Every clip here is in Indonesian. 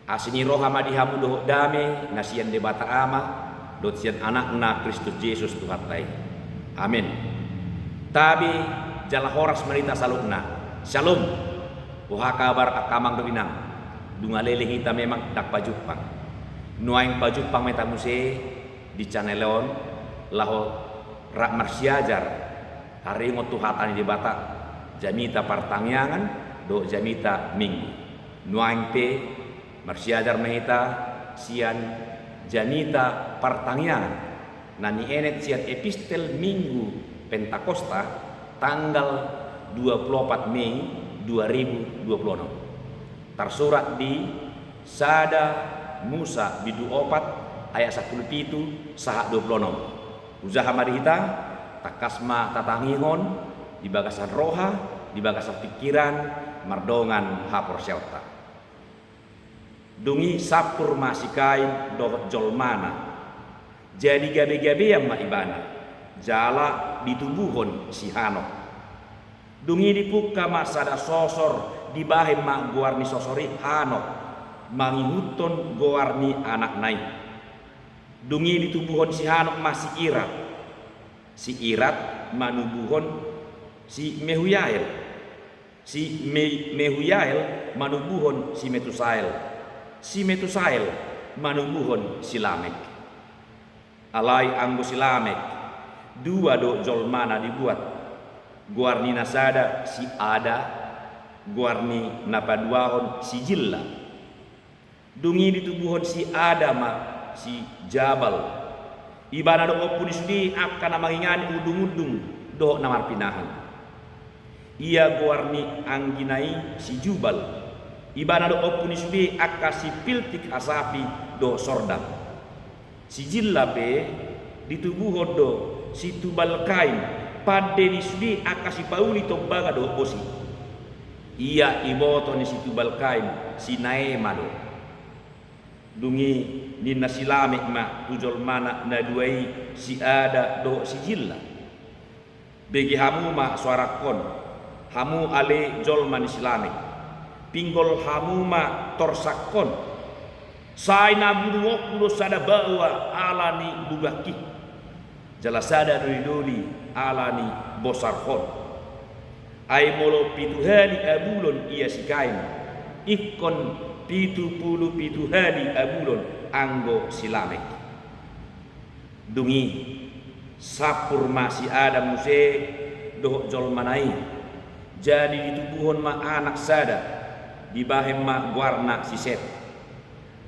Asini roha madihamu doh dame nasian debata ama dot sian anak na Kristus Yesus Tuhan tai. Amin. Tabi jala horas merita salukna. Shalom. Buha kabar akamang doinang. Dunga lele kita memang dak pajupang. Nuaing pajupang meta muse di channelon laho rak marsiajar hari ngotu hatani debata jamita partangyangan do jamita minggu. Nuaing pe marsiajar mehita sian janita partangyangan nani enet sian epistel minggu Pentakosta tanggal 24 Mei 2026 tersurat di Sada Musa bidu opat ayat 17 saha 26 usaha marihita takasma tatangihon di bagasan roha di bagasan pikiran mardongan hapor syauta dungi sapur masikai dohot jolmana jadi gabe-gabe yang maibana jala ditubuhon si Hanok dungi dipuka masada sosor di bahem mak guarni sosori Hanok mangihuton guarni anak naik dungi ditubuhon si Hanok masih irat si irat manubuhon si Mehuyael si Mehuyael manubuhon si Metusael si Metusael manubuhon si Lamek alai anggo si Lamek dua do jolmana dibuat guarni nasada si Ada guarni napaduahon si Jilla dungi ditubuhon si Adama si Jabal ibana do opuni sudi akan namangingani udung-udung do namar pinahan ia guarni angginai si Jubal ibana do opuni sudi akasi piltik asapi do sordam si Jilla pe ditubuhon do si Tubal kain pada ni sudi akasi pauli tombaga do bosi ia iboto ni si Tubal kain si Naema do dungi ninna silame ma tujol mana na duai si Ada do si Jilla begi hamu ma suarakon hamu ale jolman silame pinggol hamu ma torsakon sai nabudu wokulo sada bawa alani dugaki jalasada doli alani bosarhon ay molo pituhali abulon ia sikain ikon 70 hari abulon anggo silamek dungi sapur masih ada muse doh jolmanai jadi ditubuhon ma anak sada di bahem ma warna siset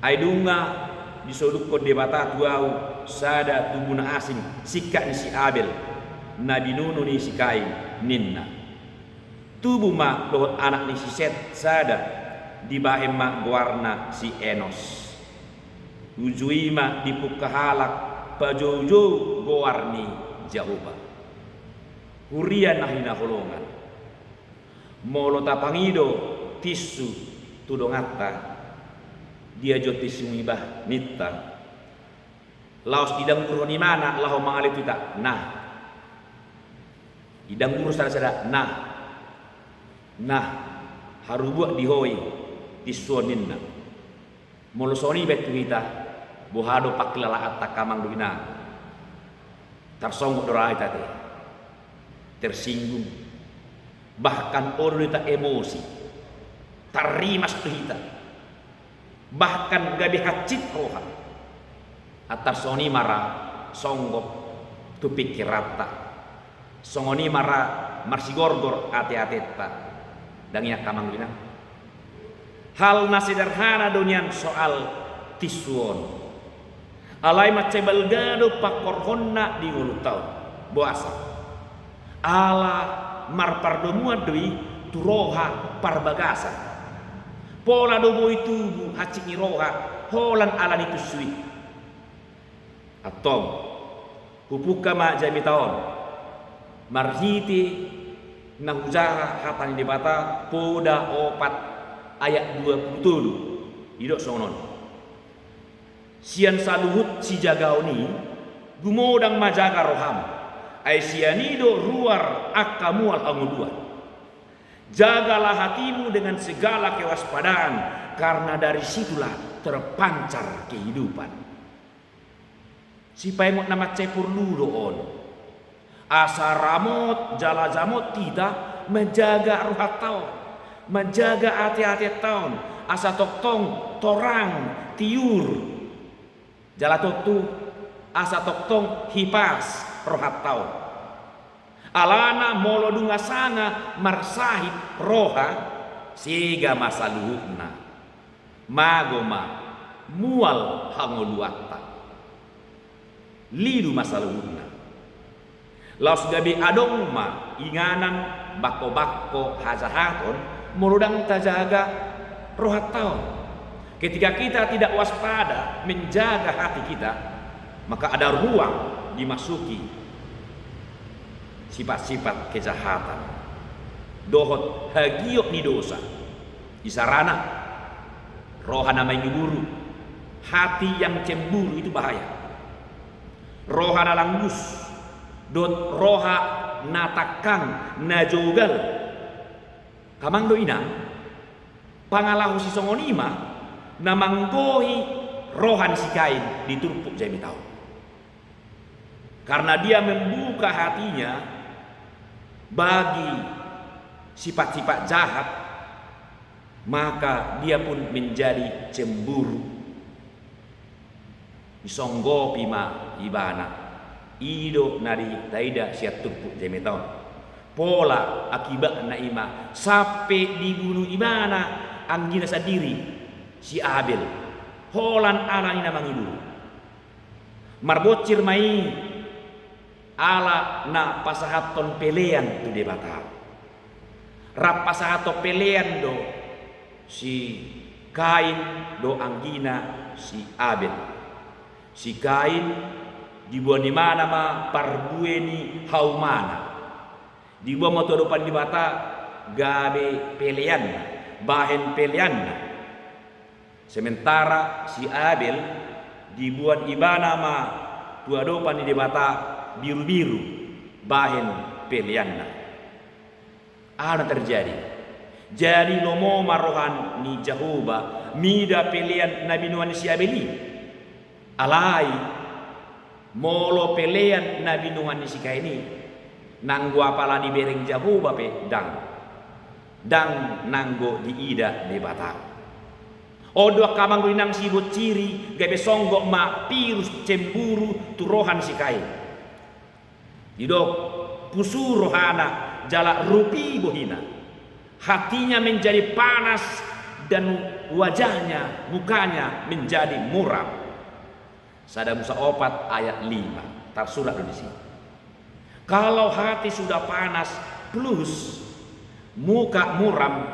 aidunga disodukon debata tuau sada tubuna asing sikka ni si Abel nabi nunu ni si Kain ninna tubuh ma doh anak ni si Set sada di bahem ma warna si Enos ujui ma dipukahalak pajojo gowarni Jahoba hurian nahina holongan molo tapangido tisu tudongatta dia jotis mibah nitta laos idang guru ni mana laho mangalit kita nah idang guru sada nah harubuak dihoi tisuaninna molosoni betu kita bohado paklala atta kamang duina tarsongok dorai tadi tersinggung bahkan orang kita emosi tarimas kita bahkan gabi hacit roha atas soni mara songgok tu pikir rata songoni mara marsigorgor ate-ateta dan ya kamang binang hal nasederhana dunian soal tisuon alai macebal gado pakorhonna di ngulutau boasa ala marpardomua dui turoha parbagasa pola dobo itu hacik roha holan alan itu sui atom hupuka ma jamitaon marhiti nahujaha hatani debata poda opat ayat 27 idok sonon sian saluhut si jagaoni gumodang majaga roham ai sianido ruar akamual anguduan jagalah hatimu dengan segala kewaspadaan karena dari situlah terpancar kehidupan. Si paimot nama cepur ludoon. Asa ramot jala jamot tidak menjaga ruhat tahun, menjaga hati-hati tahun. Asa toktong torang tiur jala totu asa toktong hipas rohat tahun. Alana molo dunga sanga marsahit roha siga masa luhukna magoma mual hangoluatta lidu masa luhukna laus gabi adong ma inganan bako-bako hazahaton molodang tajaga rohat tahun. Ketika kita tidak waspada menjaga hati kita, maka ada ruang dimasuki sifat-sifat kejahatan. Dohot hagiok ni dosa. Isarana rohana main buru. Hati yang cemburu itu bahaya. Rohana langgus. Dot roha natakang najogal. Kamang do ina pangalahu si songonima namanggohi rohan si kain diturpuk jami tahu. Karena dia membuka hatinya bagi sifat-sifat jahat, maka dia pun menjadi cemburu. Isonggo pima ibana ido nari taida siat turpuk jami tahu. Pola akibat naima sampai dibunuh ibana anggina sadiri si Abel holan ala ina mangibu marbocir mai ala na pasahaton pelean tu debata rap pasahato pelean do si Kain do anggina si Abel. Si Kain dibuat di mana ma parbueni haumana dibuat motodopan di bata gabe pelean bahen pelean. Sementara si Abel dibuat ibana ma tuadopan di bata biru-biru bahen pelean. Ada terjadi. Jadi lomo marohan ni Jahoba mida pelean Nabi Nuhan si Abeli. Alai molo pelean Nabi Nuhan si Kaini. Nanggo apala di bereng Jahoba pe dang nanggo di ida di bata. Odo kamang rinang sibut ciri gabe songgok ma pirus cemburu turohan si Kain. Didok pusu rohana jala rupi bohina. Hatinya menjadi panas dan wajahnya mukanya menjadi muram. Sada Musa 4 ayat 5 tersurat di sini. Kalau hati sudah panas plus muka muram,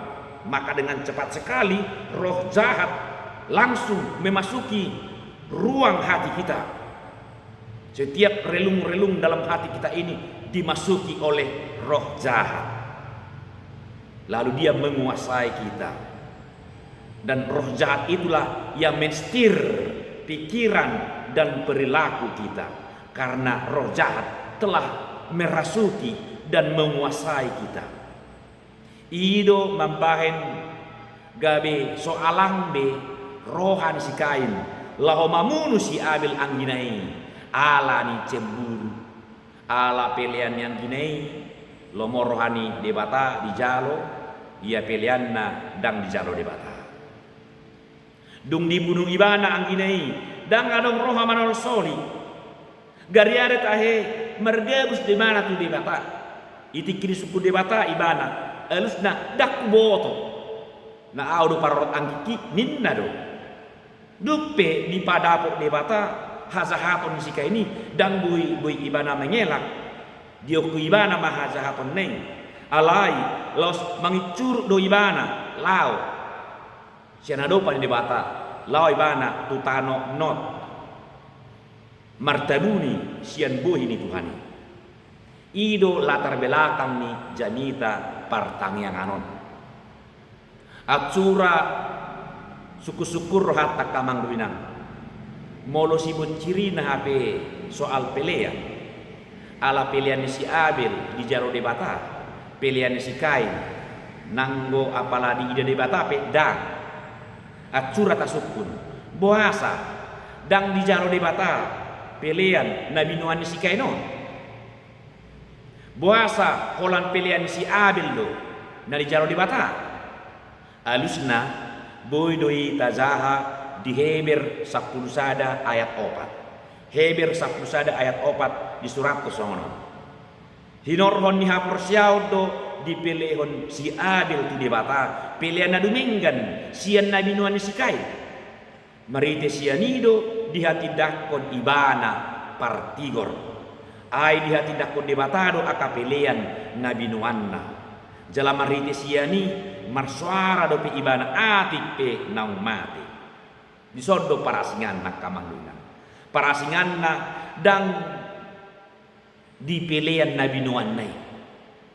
maka dengan cepat sekali roh jahat langsung memasuki ruang hati kita. Setiap relung-relung dalam hati kita ini dimasuki oleh roh jahat. Lalu dia menguasai kita. Dan roh jahat itulah yang menstir pikiran dan perilaku kita. Karena roh jahat telah merasuki dan menguasai kita. Ido mambahen gabe soalang be rohan si Kain laho mamunu si Abel angginai ala ni cemburu ala pelean yang ginai lomo rohani debata di jalo ia pelean na dang di jalo debata dung dibunuh ibana angginai dang adong roha manol soli gari ada tahe mergebus di mana tu debata itikiri suku debata ibana alusna dak boto na audo parot angkiki ninna do dupe di padapok debata hazahaton si Kaini dang bui ibana mengelak dia ku ibana ma hazahaton neng alai los mangicur do ibana lao siana do pan debata lao ibana tutano not martabuni sian bohi ni Tuhan ido latar belakang ni janita partang yang anon atsura suku-sukur hatta kamang duinang molo sibut ciri na hape soal pelean ala pelean si Abel di jaro debata pelean si Kain nanggo apala di ida debata pe dang atsura tasukun Boasa dang di jalo de bata pelean Nabi Nuhan si kaino. Boasa holan pelean si Abel do na di jalo de bata. Alusna boy doi tazaha di Heber 10 ayat 4. Heber 10 ayat 4 di surat kosono. Hinorhon ni haporsiaw do dipelehon si Abel tu de bata pelean na duminggan sian Nabi Nuhan si kai. Marite sianido di hati dakon ibana partigor. Ai di hati dakon debatado akapelean Nabi Nuanna. Jala marite siani marsuara do pe ibana atik pe naung mati. Disodo parasingan nak kamanglunan. Parasingan na dang dipelean Nabi Nuannai.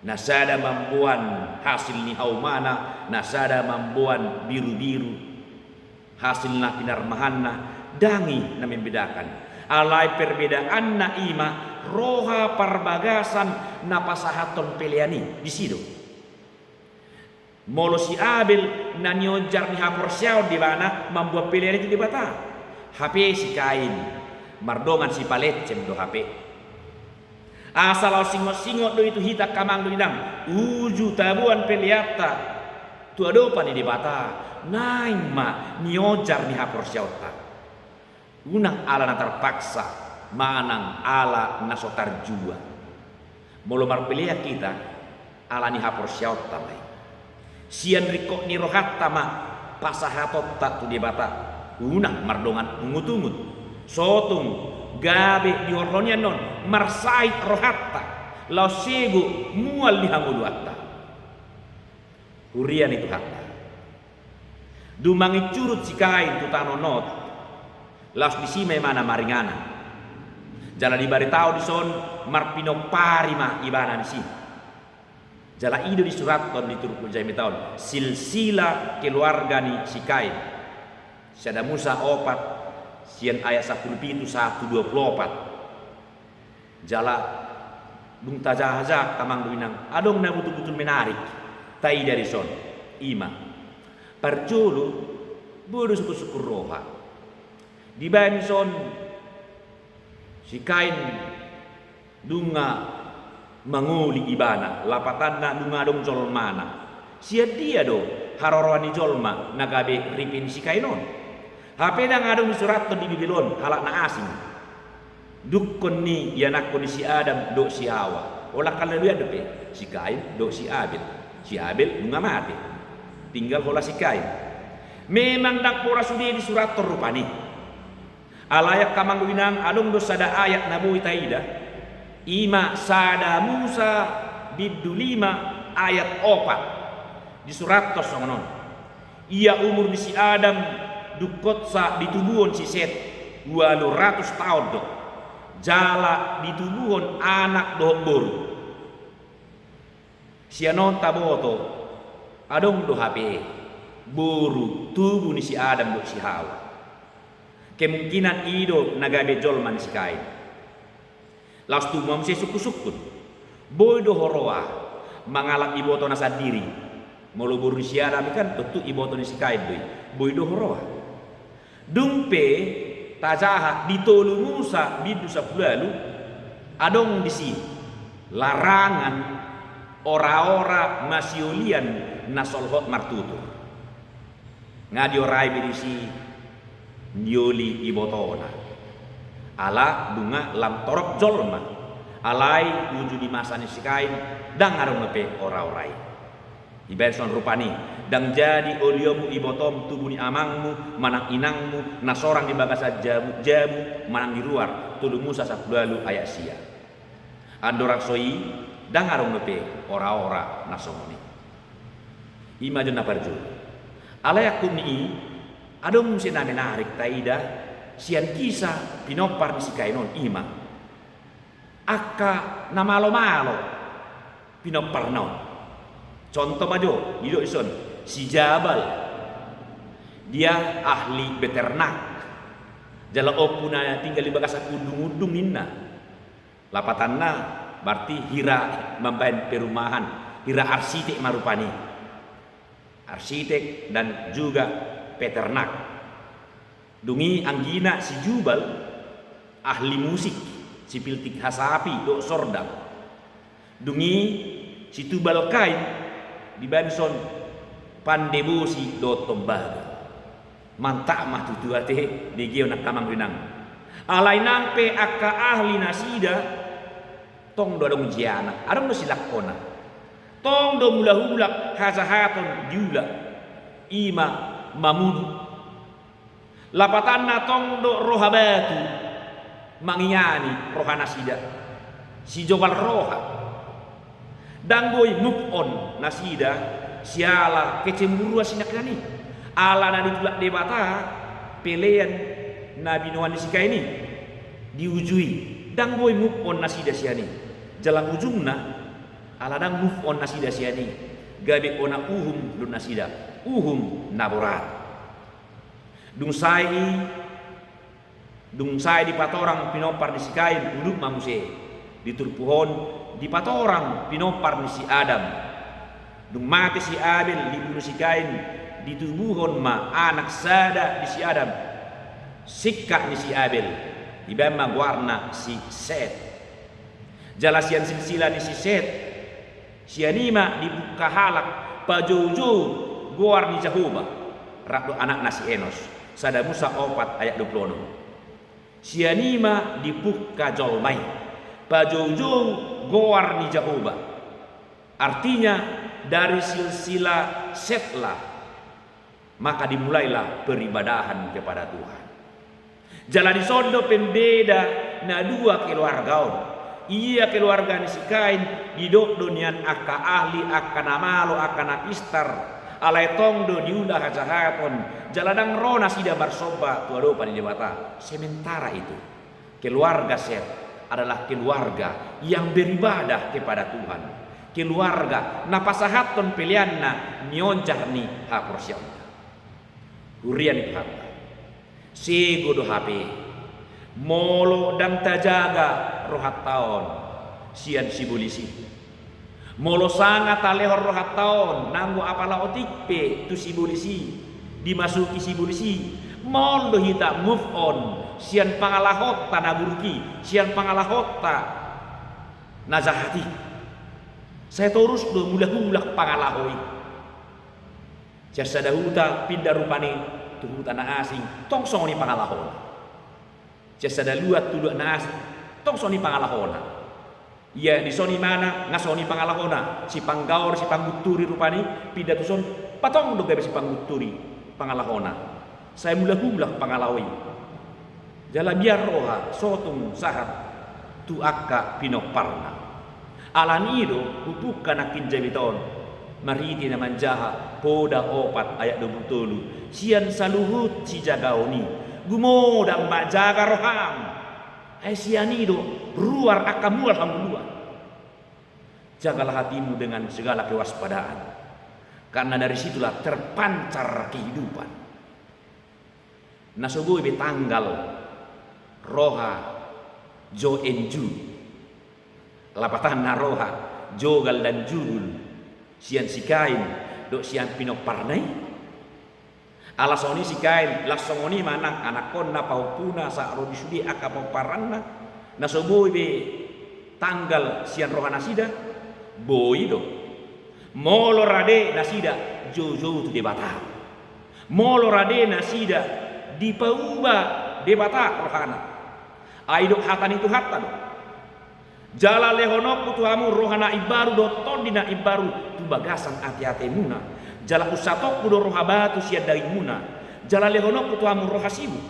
Nasada mambuan hasil ni haumana, nasada mambuan biru-biru. Hasilna pinarmahanna dangi na membedakan. Alai perbedaan na ima roha parbagasan na pasahaton peleani di sido. Molo si Abel na nyojar ni haporsiaw di mana membuat peleani itu di bata. HP si Kain mardongan si palecem do HP. Asal singo-singo do itu hita kamang do inang uju tabuan peleata tu adopan di bata. Naing ma niojar ni haporsiauta. Unang ala na terpaksa, manang ala na sotar jua. Molo marpelea kita ala ni haporsiauta mai. Sian riko ni rohatta ma pasahatot tak tu debata. Unang mardongan ungut-ungut. Sotung gabe di horonian non marsait rohatta. Lau sego mual ni hanguluatta. Hurian itu hatta. Dumangi curut si Kain tu tanonot las disime mana maringana jala di baritao di son marpino parima ibana di sini jala ido di surat ton di turuk jaimi tahun silsila keluarga ni si Kain Syada Musa opat sian ayat 10 itu 124 jala dung tajahaja kamang duinang adong na betul-betul menarik tai dari son ima parjolo bodo syukur roha di banson si Kain dunga manguli ibana lapatanna dunga dong jolmana sia dia do harorwani jolma nagabe ripin si Kainon HP na ngadong surat to di Babilon halak na asing dukkon ni yanakon si Adam do si Hawa olah kala dia depe si Kain do si Abel dunga mati tinggal hola si Kain. Memang dak pora sudi di surat terrupani. Alayak kamang winang adong do sada ayat nabu taida. Ima sada Musa biddu 5 ayat 4 di surat tosongonon. Ia umur di si Adam dukotsa ditubuhon si Set 200 tahun do. Jala ditubuhon anak do boru. Sianon taboto adong do HP buru tubuh ni si Adam do si Hawa kemungkinan ido nagabe jolman si Kain las tu mam si suku-sukun boy do horoa mangalap iboto na sadiri molo buru si Adam kan tentu iboto ni si Kain boy do horoa dumpe tajaha ditolu Musa bidu sablalu adong di si larangan ora-ora masiulian nasolhot martutur ngadio rai berisi nyoli ibotona ala bunga lam torok jolma alai uju di masa ni si Kain dang arung nepe ora-orai iberson rupani dang jadi oliomu ibotom tubuni amangmu manang inangmu nasorang di bagasa jamu manang di luar tudu Musa sablalu ayat sia andorak soi dang arung nepe ora-ora nasomoni ima jona parju alayakum ni adong sina menarik taida sian kisah pinopar ni si Kainon ima akka na malo-malo pinopar non contoh majo ido ison si Jabal dia ahli beternak jala opuna tinggal di bagasa udung-udung inna lapatanna berarti hira membain perumahan hira arsitek marupani arsitek dan juga peternak Dungi anggina si Jubal ahli musik si piltik hasapi do sorda. Dungi si Tubal Kain di Banson pandebosi do tombaga. Mantak mah tutu ate digio nak kamang rinang. Alai nampe akka ahli nasida tong do dong jiana. Adong do silakona. Tong do mula-hulak hasahaton diula ima mamudu. Lapatan na tong do rohabatu mangiani roha nasida. Si jogal roha. Danggoy move on nasida siala kecemburua sinakani ala na ditulak debata pelean nabi nuan sika ini diujui danggoy move on nasida siani jalan ujungna ala dang move on nasida siani gabe ona uhum dun nasida uhum naborat dung sai di patorang pinopar di sikain uduk mamuse ditur pohon di patorang pinopar ni si Adam dung mati si Abel dibunuh si Kain ditubuhon ma anak sada di si Adam sikka ni si Abel ibama warna si Set jalasian silsila ni si Set si anima dibuka halak pajojo guar ni Jahoba rakdo anak nasi Enos sada Musa 4 ayat 26 si anima dibuka jolmai pajojo goar ni Jahoba artinya dari silsilah Setlah maka dimulailah peribadahan kepada Tuhan. Jalan di sondo pembeda na dua keluarga iya keluarga ni si Kain didok donian akka ahli akka namalo akka napistar alai tongdo diulah hajahaton jaladang rona sida barsoba tuado pada jebata sementara itu keluarga Set adalah keluarga yang beribadah kepada Tuhan. Keluarga napasahaton pilihanna nyonjar ni haporsiauna. Hurian ikhata. Sego do HP. Molo dan tajaga rohat taon. Sian si polisi. Molo sangat alehor rohat taon. Nanggo apala otikpe tu si polisi. Dimasuki si polisi. Molo hita move on. Sian pangalahota naburki, sian pangalahota nazahati. Saya terus do mulah-mulah pangalahoi. Jasa dahuta pindah rupani tuhu tanah asing, tong soni pangalahona. Jasa daluat tuduk na asing, tong soni pangalahona. Iya di soni mana ngasoni pangalahona. Si panggaur si pangguturi rupani pindah tuson patong do gabe si pangguturi pangalahona. Saya mulah-mulah pangalahoi. Jala biar roha sotung sahat tu akka pinoparna alanido hutukan akin jabiton mariti na manjaha poda 4 ayat 27 sian saluhut si jagaoni gumodang majaga roham ay sianido ruar akamul hamdulillah jagalah hatimu dengan segala kewaspadaan karena dari situlah terpancar kehidupan nasoboy betanggal roha jo enju lapatan na roha jogal dan judul sian sikain do sian pinoparnai alasoni sikain lasongoni manang anakon na paupuna sa rodisudi akapoparanna nasoboy be tanggal sian roha nasida boy do molo rade nasida jojo tu debata molo rade nasida dipauba debata rohana aidok hatan itu hatan jala lehonok tuhamu rohana ibaru do tondina ibaru tu bagasan ati-ati muna jala usatok do roha batu sia dari muna jala lehonok tuhamu roha sibu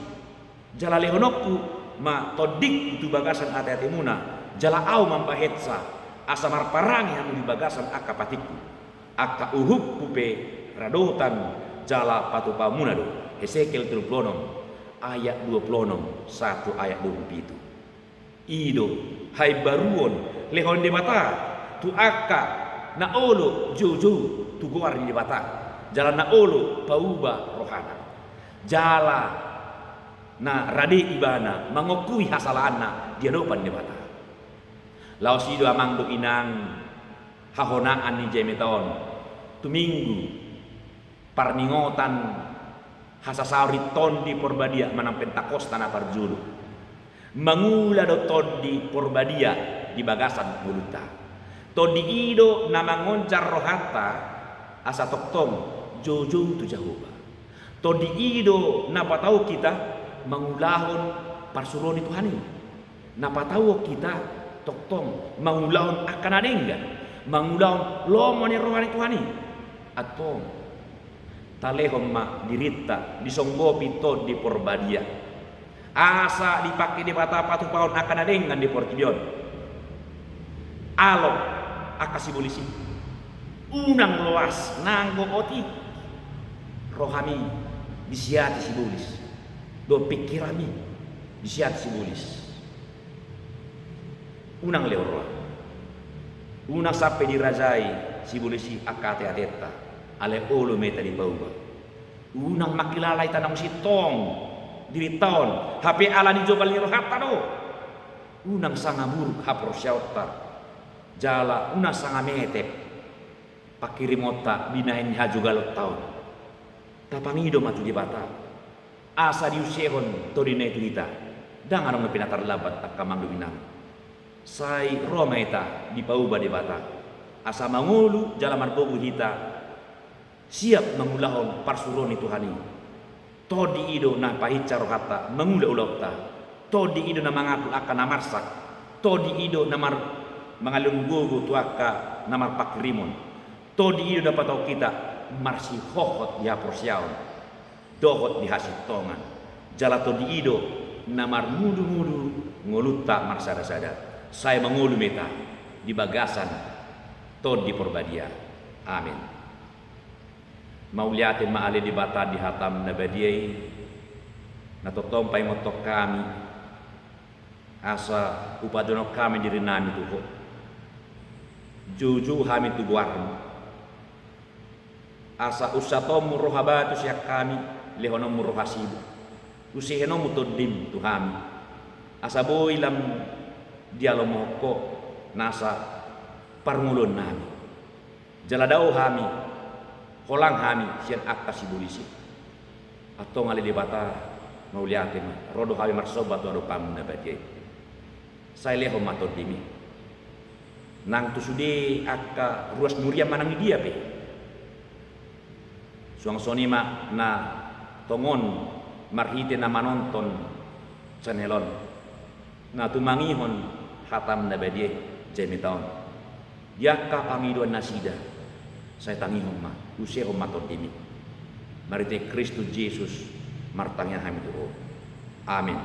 jala lehonok tu ma todik tu bagasan ati-ati muna jala au mambahetsa asamar parang yang di bagasan akapatiku akka uhub pupe radotan jala patupa muna do Hesekiel 36 ayat 26 1 ayat 27 ido hai baruon lehon de mata tu akka na olo jojo tu goar di mata jalan na olo pauba rohana jala na rade ibana mangokui hasalana dia dopan di mata laos ido amang do inang hahonaan ni jemeton tu minggu parningotan Hasasauri tondi porbadia manang Pentakosta na parjulu. Mangula do tondi porbadia di bagasan muluta. Tondi ido na mangoncar rohata asa toktom jojong tu Jehovah. Tondi ido na patau kita mangulahon parsuroni Tuhani. Na patau kita toktom mangulahon akan adenggan. Mangulahon lomoni rohani Tuhani. Atau talehom ma dirita disonggopi to di porbadia. Asa dipakai di bata patu paon akan adengan di portibion. Alo akasibulisi. Unang loas nanggo oti. Rohami disiati sibulis. Do pikirami disiati sibulis. Unang leoroa. Unang sampai dirajai sibulisi akate ateta. Ale olo meta di bawah. Unang makilalay tanang sitong diri taon HP ala ni jobal ni rohata do. Unang sanga buruk hapro syauta. Jala unang sanga metep. Pakirimota binain hajugal taon. Tapangido matu di bata. Asa diusehon to di netuita. Dangan ang pinatar labat tak kamang duminang. Sai Roma eta di pauba di bata. Asa mangulu jala marbogu hita. Siap mengulahon parsuroni Tuhani. Todi ido na pahica rohata mengula-ulau ta. Todi ido na mangatul akan namarsak. Todi ido na mangalunggugu tuaka namar pakrimon. Todi ido dapat tahu kita marsi hohot ya porsiaon. Dohot di hasil tongan. Jala todi ido namar mudu-mudu ngoluta marsada-sada. Saya mengulu meta di bagasan todi porbadia. Amin. Mauliatin maali di bata di hatam na badiyay na totompay ngotok kami asa upadonok kami diri nami tuho juju kami tubuarm asa usatom murohabatu siya kami lehonom murohasibu usihenom mutodim tuhami asa boilam dialomoko nasa parngulon nami jaladao kami kolang kami sian akta sibulisi atau ngali di bata mauliatin rodo kami marsobat rodo pam na badiyay saya leho matod dimi nang tusude akka ruas muria manang dia pe suang sonima na tongon marhite na manonton sanelon na tumangihon hatam na badiyay jemi taon yakka pamiduan nasida saya tangihon ma useho maton dimi marite Kristus Yesus martangnya kami tuho amin.